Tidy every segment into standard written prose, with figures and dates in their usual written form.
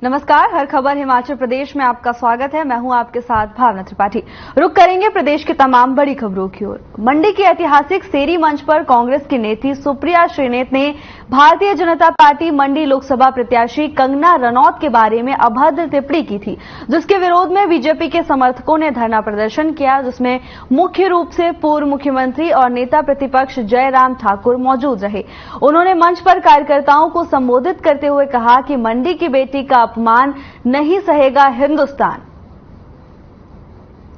नमस्कार, हर खबर हिमाचल प्रदेश में आपका स्वागत है। मैं हूं आपके साथ भावना त्रिपाठी। रुक करेंगे प्रदेश की तमाम बड़ी खबरों की ओर। मंडी के ऐतिहासिक सेरी मंच पर कांग्रेस की नेत्री सुप्रिया श्रीनेत ने भारतीय जनता पार्टी मंडी लोकसभा प्रत्याशी कंगना रनौत के बारे में अभद्र टिप्पणी की थी, जिसके विरोध में बीजेपी के समर्थकों ने धरना प्रदर्शन किया, जिसमें मुख्य रूप से पूर्व मुख्यमंत्री और नेता प्रतिपक्ष जयराम ठाकुर मौजूद रहे। उन्होंने मंच पर कार्यकर्ताओं को संबोधित करते हुए कहा कि मंडी की बेटी का अपमान नहीं सहेगा हिंदुस्तान।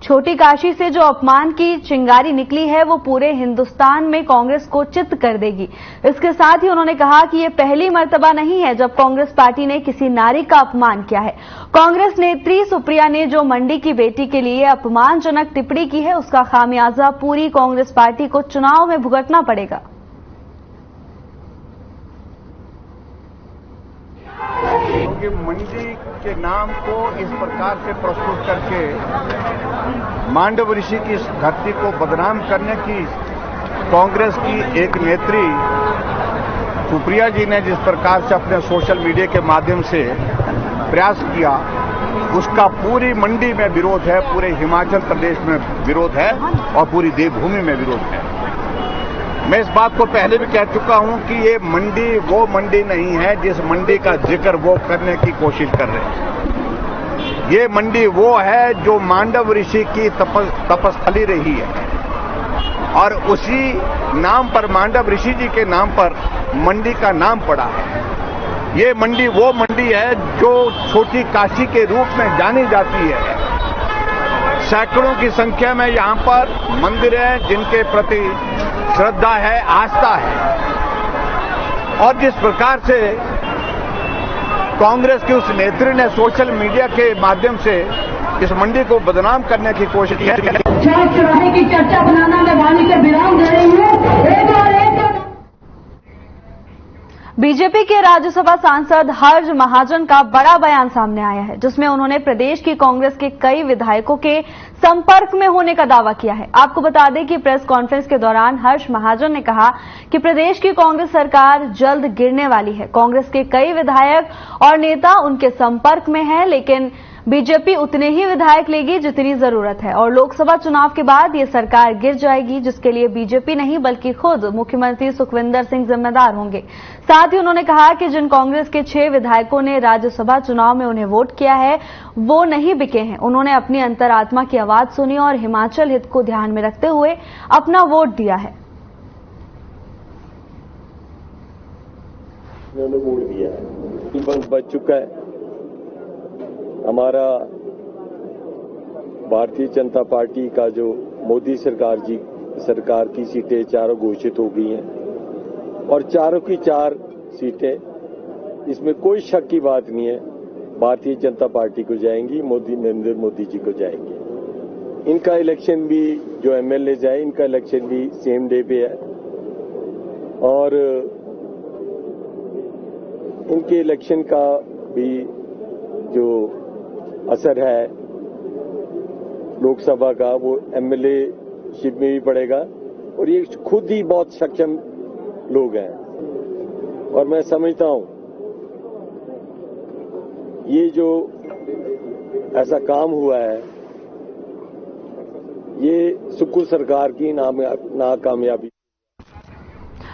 छोटी काशी से जो अपमान की चिंगारी निकली है वो पूरे हिंदुस्तान में कांग्रेस को चित्त कर देगी। इसके साथ ही उन्होंने कहा कि ये पहली मर्तबा नहीं है जब कांग्रेस पार्टी ने किसी नारी का अपमान किया है। कांग्रेस नेत्री सुप्रिया ने जो मंडी की बेटी के लिए अपमानजनक टिप्पणी की है, उसका खामियाजा पूरी कांग्रेस पार्टी को चुनाव में भुगतना पड़ेगा। क्योंकि मंडी के नाम को इस प्रकार से प्रस्तुत करके मांडव ऋषि की इस धरती को बदनाम करने की कांग्रेस की एक नेत्री सुप्रिया जी ने जिस प्रकार से अपने सोशल मीडिया के माध्यम से प्रयास किया, उसका पूरी मंडी में विरोध है, पूरे हिमाचल प्रदेश में विरोध है और पूरी देवभूमि में विरोध है। मैं इस बात को पहले भी कह चुका हूं कि ये मंडी वो मंडी नहीं है जिस मंडी का जिक्र वो करने की कोशिश कर रहे हैं। ये मंडी वो है जो मांडव ऋषि की तपस्थली रही है और उसी नाम पर, मांडव ऋषि जी के नाम पर मंडी का नाम पड़ा है। ये मंडी वो मंडी है जो छोटी काशी के रूप में जानी जाती है। सैकड़ों की संख्या में यहां पर मंदिर हैं जिनके प्रति श्रद्धा है, आस्था है। और जिस प्रकार से कांग्रेस की उस नेत्री ने सोशल मीडिया के माध्यम से इस मंडी को बदनाम करने की कोशिश की है, चौराहे की चर्चा बनाना में वाणी के विराम दे रही हूं। बीजेपी के राज्यसभा सांसद हर्ष महाजन का बड़ा बयान सामने आया है, जिसमें उन्होंने प्रदेश की कांग्रेस के कई विधायकों के संपर्क में होने का दावा किया है। आपको बता दें कि प्रेस कॉन्फ्रेंस के दौरान हर्ष महाजन ने कहा कि प्रदेश की कांग्रेस सरकार जल्द गिरने वाली है। कांग्रेस के कई विधायक और नेता उनके संपर्क में हैं, लेकिन बीजेपी उतने ही विधायक लेगी जितनी जरूरत है और लोकसभा चुनाव के बाद ये सरकार गिर जाएगी, जिसके लिए बीजेपी नहीं बल्कि खुद मुख्यमंत्री सुखविंदर सिंह जिम्मेदार होंगे। साथ ही उन्होंने कहा कि जिन कांग्रेस के 6 विधायकों ने राज्यसभा चुनाव में उन्हें वोट किया है वो नहीं बिके हैं। उन्होंने अपनी अंतरात्मा की आवाज सुनी और हिमाचल हित को ध्यान में रखते हुए अपना वोट दिया है। उन्होंने वोट दिया है, बच चुका है। हमारा भारतीय जनता पार्टी का जो मोदी सरकार की सीटें चारों घोषित हो गई हैं और चारों की 4 सीटें, इसमें कोई शक की बात नहीं है, भारतीय जनता पार्टी को जाएंगी, नरेंद्र मोदी जी को जाएंगे। इनका इलेक्शन भी, जो एमएलए जाए, इनका इलेक्शन भी सेम डे पे है और इनके इलेक्शन का भी जो असर है लोकसभा का वो एमएलए शिप में भी पड़ेगा और ये खुद ही बहुत सक्षम लोग हैं और मैं समझता हूं ये जो ऐसा काम हुआ है ये सुक्खू सरकार की नाकामयाबी।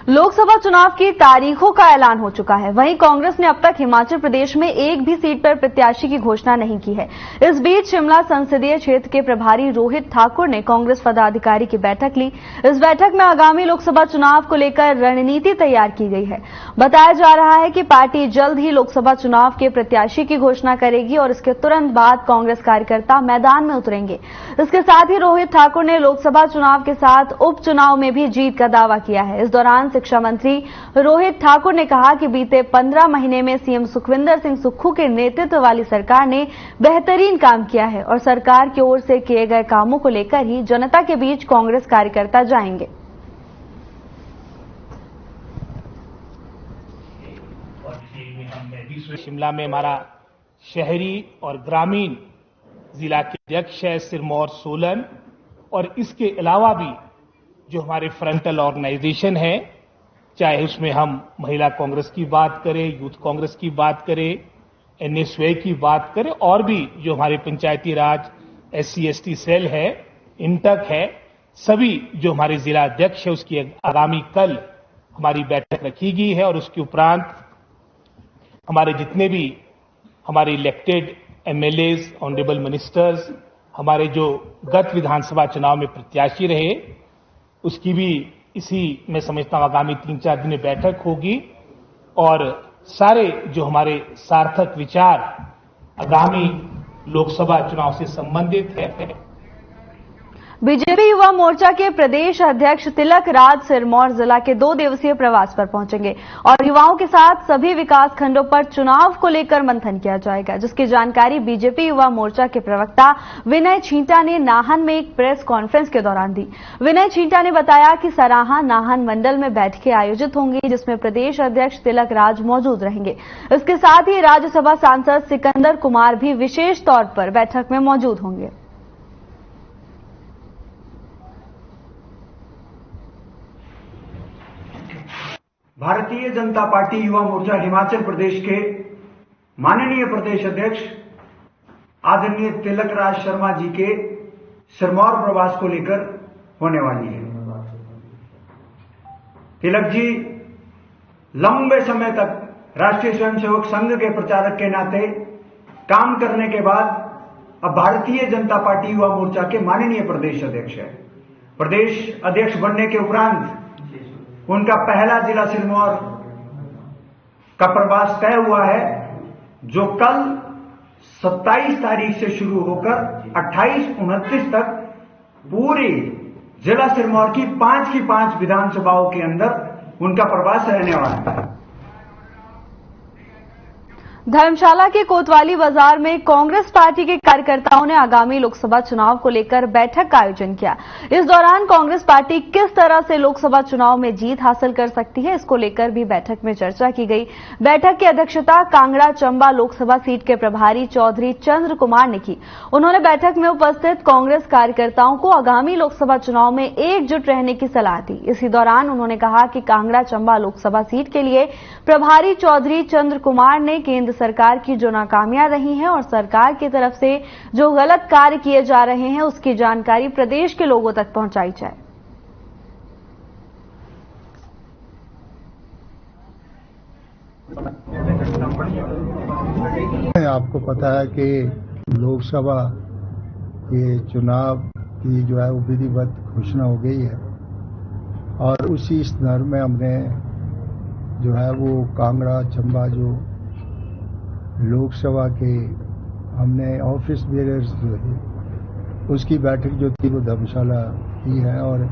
लोकसभा चुनाव की तारीखों का ऐलान हो चुका है। वहीं कांग्रेस ने अब तक हिमाचल प्रदेश में एक भी सीट पर प्रत्याशी की घोषणा नहीं की है। इस बीच शिमला संसदीय क्षेत्र के प्रभारी रोहित ठाकुर ने कांग्रेस पदाधिकारी की बैठक ली। इस बैठक में आगामी लोकसभा चुनाव को लेकर रणनीति तैयार की गई है। बताया जा रहा है कि पार्टी जल्द ही लोकसभा चुनाव के प्रत्याशी की घोषणा करेगी और इसके तुरंत बाद कांग्रेस कार्यकर्ता मैदान में उतरेंगे। इसके साथ ही रोहित ठाकुर ने लोकसभा चुनाव के साथ उपचुनाव में भी जीत का दावा किया है। इस दौरान शिक्षा मंत्री रोहित ठाकुर ने कहा कि बीते 15 महीने में सीएम सुखविंदर सिंह सुक्खू के नेतृत्व वाली सरकार ने बेहतरीन काम किया है और सरकार की ओर से किए गए कामों को लेकर ही जनता के बीच कांग्रेस कार्यकर्ता जाएंगे। शिमला में हमारा शहरी और ग्रामीण जिला के अध्यक्ष है सिरमौर सोलन और इसके अलावा भी जो हमारे फ्रंटल ऑर्गेनाइजेशन है, चाहे उसमें हम महिला कांग्रेस की बात करें, यूथ कांग्रेस की बात करें NSY की बात करें और भी जो हमारे पंचायती राज SC/ST सेल है, इंटक है, सभी जो हमारे जिला अध्यक्ष है, उसकी आगामी कल हमारी बैठक रखी गई है और उसके उपरांत हमारे जितने भी हमारे इलेक्टेड MLAs, ऑनरेबल मिनिस्टर्स, हमारे जो गत विधानसभा चुनाव में प्रत्याशी रहे, उसकी भी इसी मैं समझता हूं आगामी 3-4 दिन में बैठक होगी और सारे जो हमारे सार्थक विचार आगामी लोकसभा चुनाव से संबंधित है। बीजेपी युवा मोर्चा के प्रदेश अध्यक्ष तिलक राज सिरमौर जिला के 2 दिवसीय प्रवास पर पहुंचेंगे और युवाओं के साथ सभी विकास खंडों पर चुनाव को लेकर मंथन किया जाएगा, जिसकी जानकारी बीजेपी युवा मोर्चा के प्रवक्ता विनय छींटा ने नाहन में एक प्रेस कॉन्फ्रेंस के दौरान दी। विनय छींटा ने बताया कि सराहा नाहन मंडल में बैठकें आयोजित होंगी, जिसमें प्रदेश अध्यक्ष तिलक राज मौजूद रहेंगे। इसके साथ ही राज्यसभा सांसद सिकंदर कुमार भी विशेष तौर पर बैठक में मौजूद होंगे। भारतीय जनता पार्टी युवा मोर्चा हिमाचल प्रदेश के माननीय प्रदेश अध्यक्ष आदरणीय तिलक राज शर्मा जी के सिरमौर प्रवास को लेकर होने वाली है। तिलक जी लंबे समय तक राष्ट्रीय स्वयंसेवक संघ के प्रचारक के नाते काम करने के बाद अब भारतीय जनता पार्टी युवा मोर्चा के माननीय प्रदेश अध्यक्ष है। प्रदेश अध्यक्ष बनने के उपरांत उनका पहला जिला सिरमौर का प्रवास तय हुआ है, जो कल 27 तारीख से शुरू होकर 28-29 तक पूरी जिला सिरमौर की 5 विधानसभाओं के अंदर उनका प्रवास रहने वाला है। धर्मशाला के कोतवाली बाजार में कांग्रेस पार्टी के कार्यकर्ताओं ने आगामी लोकसभा चुनाव को लेकर बैठक का आयोजन किया। इस दौरान कांग्रेस पार्टी किस तरह से लोकसभा चुनाव में जीत हासिल कर सकती है, इसको लेकर भी बैठक में चर्चा की गई। बैठक की अध्यक्षता कांगड़ा चंबा लोकसभा सीट के प्रभारी चौधरी चंद्र कुमार ने की। उन्होंने बैठक में उपस्थित कांग्रेस कार्यकर्ताओं को आगामी लोकसभा चुनाव में एकजुट रहने की सलाह दी। इसी दौरान उन्होंने कहा कि कांगड़ा चंबा लोकसभा सीट के लिए प्रभारी चौधरी चंद्र कुमार ने केंद्र सरकार की जो नाकामियां रही हैं और सरकार की तरफ से जो गलत कार्य किए जा रहे हैं, उसकी जानकारी प्रदेश के लोगों तक पहुंचाई जाए। आपको पता है कि लोकसभा के चुनाव की जो है वो विधिवत घोषणा हो गई है और उसी संदर्भ में हमने जो है वो कांगड़ा चंबा जो लोकसभा के हमने ऑफिस बेयरर्स जो है उसकी बैठक जो थी वो धर्मशाला की है और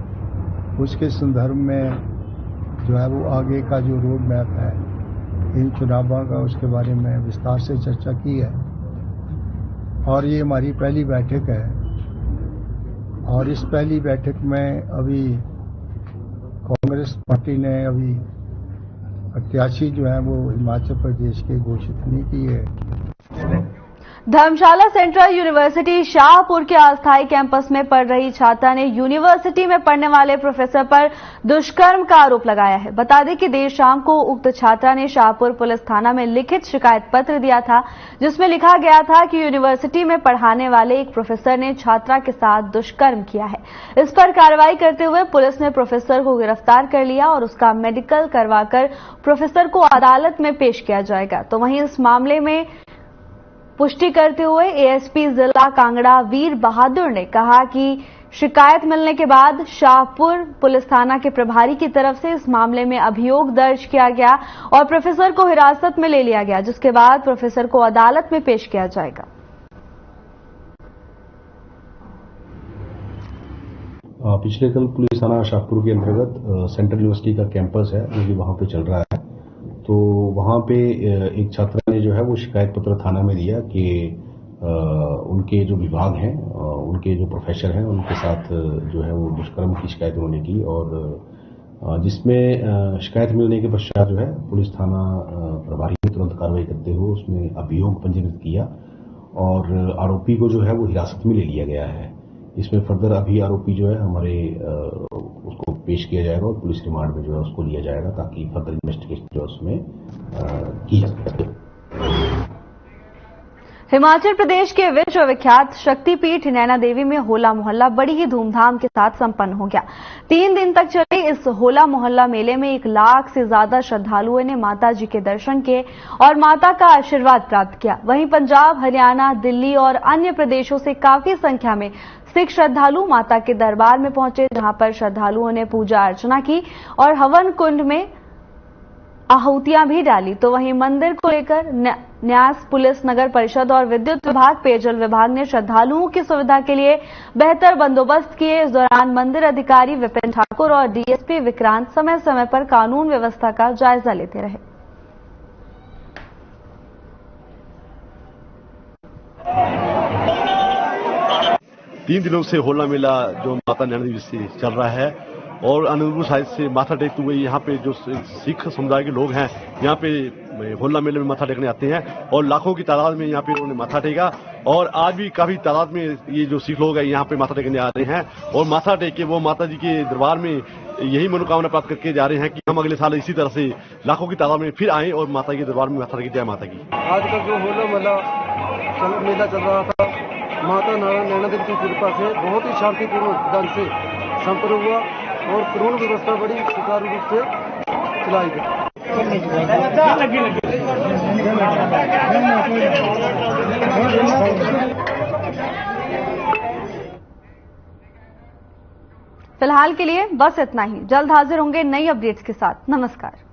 उसके संदर्भ में जो है वो आगे का जो रोड मैप है इन चुनावों का, उसके बारे में विस्तार से चर्चा की है और ये हमारी पहली बैठक है और इस पहली बैठक में अभी कांग्रेस पार्टी ने अभी प्रत्याशी जो है वो हिमाचल प्रदेश के घोषित नहीं की है। धर्मशाला सेंट्रल यूनिवर्सिटी शाहपुर के अस्थायी कैंपस में पढ़ रही छात्रा ने यूनिवर्सिटी में पढ़ने वाले प्रोफेसर पर दुष्कर्म का आरोप लगाया है। बता दें कि देर शाम को उक्त छात्रा ने शाहपुर पुलिस थाना में लिखित शिकायत पत्र दिया था, जिसमें लिखा गया था कि यूनिवर्सिटी में पढ़ाने वाले एक प्रोफेसर ने छात्रा के साथ दुष्कर्म किया है। इस पर कार्रवाई करते हुए पुलिस ने प्रोफेसर को गिरफ्तार कर लिया और उसका मेडिकल करवाकर प्रोफेसर को अदालत में पेश किया जाएगा। तो वहीं इस मामले में पुष्टि करते हुए एएसपी जिला कांगड़ा वीर बहादुर ने कहा कि शिकायत मिलने के बाद शाहपुर पुलिस थाना के प्रभारी की तरफ से इस मामले में अभियोग दर्ज किया गया और प्रोफेसर को हिरासत में ले लिया गया, जिसके बाद प्रोफेसर को अदालत में पेश किया जाएगा। पिछले कल पुलिस थाना शाहपुर के अंतर्गत सेंट्रल यूनिवर्सिटी का कैंपस है जो कि वहां पे चल रहा है, तो वहां पे एक छात्रा ने जो है वो शिकायत पत्र थाना में दिया कि उनके जो विभाग हैं, उनके जो प्रोफेसर हैं, उनके साथ जो है वो दुष्कर्म की शिकायत उन्होंने की और जिसमें शिकायत मिलने के पश्चात जो है पुलिस थाना प्रभारी ने तुरंत कार्रवाई करते हुए उसमें अभियोग पंजीकृत किया और आरोपी को जो है वो हिरासत में ले लिया गया है। इसमें फर्दर अभी आरोपी जो है हमारे उसको पेश किया जाएगा और पुलिस रिमांड में जो है उसको लिया जाएगा ताकि फर्दर इन्वेस्टिगेशन जो है उसमें की जा सके। हिमाचल प्रदेश के विश्वविख्यात शक्तिपीठ नैना देवी में होला मोहल्ला बड़ी ही धूमधाम के साथ संपन्न हो गया। 3 दिन तक चले इस होला मोहल्ला मेले में 1 लाख से ज्यादा श्रद्धालुओं ने माता जी के दर्शन किए और माता का आशीर्वाद प्राप्त किया। वहीं पंजाब, हरियाणा, दिल्ली और अन्य प्रदेशों से काफी संख्या में सिख श्रद्धालु माता के दरबार में पहुंचे, जहां पर श्रद्धालुओं ने पूजा अर्चना की और हवन कुंड में आहुतियां भी डाली। तो वहीं मंदिर को लेकर न्यास, पुलिस, नगर परिषद और विद्युत विभाग, पेयजल विभाग ने श्रद्धालुओं की सुविधा के लिए बेहतर बंदोबस्त किए। इस दौरान मंदिर अधिकारी विपिन ठाकुर और डीएसपी विक्रांत समय समय पर कानून व्यवस्था का जायजा लेते रहे। तीन दिनों से होला मेला जो माता नैना देवी से चल रहा है और अनंतपुर साइड से माथा टेकते हुए यहाँ पे जो सिख समुदाय के लोग हैं यहाँ पे होला मेले में माथा टेकने आते हैं और लाखों की तादाद में यहाँ पे उन्होंने माथा टेका। और आज भी काफी तादाद में ये जो सिख लोग हैं यहाँ पे माथा टेकने आ रहे हैं और माथा टेक के वो माता जी के दरबार में यही मनोकामना प्राप्त करके जा रहे हैं कि हम अगले साल इसी तरह से लाखों की तादाद में फिर आए और माता के दरबार में माथा टेके जय माता की। आज का जो होला मेला चल रहा था, माता नैना देवी की कृपा से बहुत ही शांतिपूर्ण ढंग से संपन्न हुआ और कानून व्यवस्था बड़ी सुचारू रूप से चलाई गई। फिलहाल के लिए बस इतना ही। जल्द हाजिर होंगे नई अपडेट्स के साथ। नमस्कार।